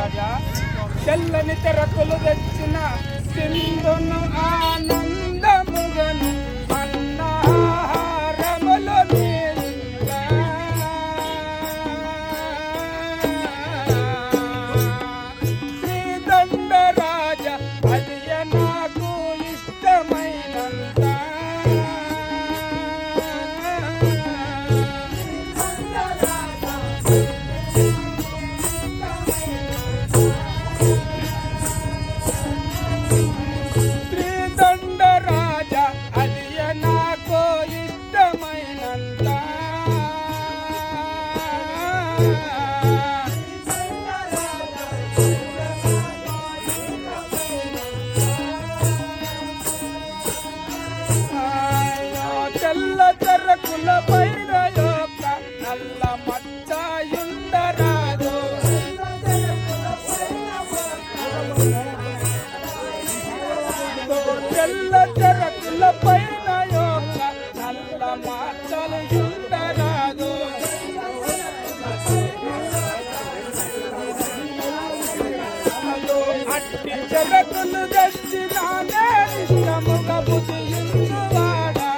మహారాజా తెల్లని తెరకులు తెచ్చిన సింధును ఆనందముగను అన్నాహారములు నీరుగా శ్రీదండరాజ అది నాకు ఇష్టమైనంత తెల్ల తెరకుల పైన యొక్క నల్ల మచ్చయుండరాదు తెల్ల తెరకుల పైన యొక్క నల్ల మచ్చలుండరాదు అట్టి చెరకులు తెచ్చినానే ఇష్టముగా బుద్ధియుండువాడా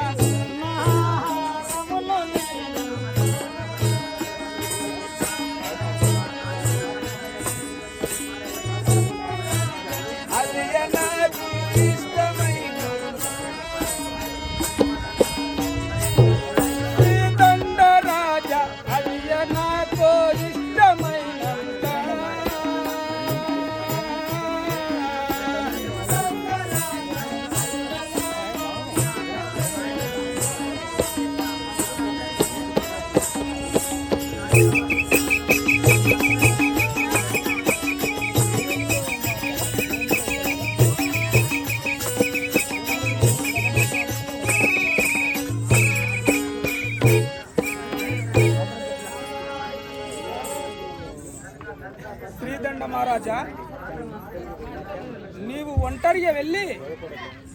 శ్రీదండ మహారాజా నీవు ఒంటరిగా వెళ్ళి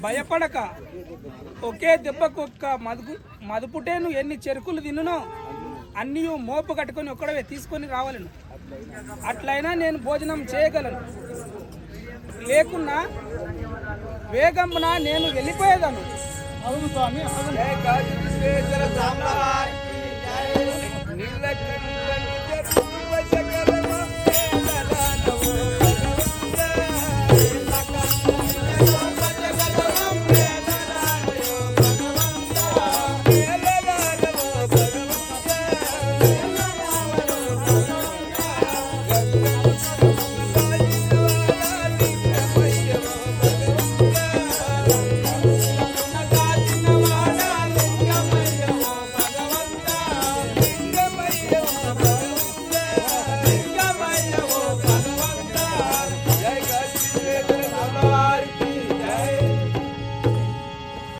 భయపడక ఒకే దెబ్బకు ఒక్క మదుపుటేను ఎన్ని చెరుకులు తిన్నునో అన్నీ మోపు కట్టుకొని ఒక్కడవే తీసుకొని రావాలను. అట్లయినా నేను భోజనం చేయగలను, లేకున్నా వేగంన నేను వెళ్ళిపోయేదాను. అవును స్వామి.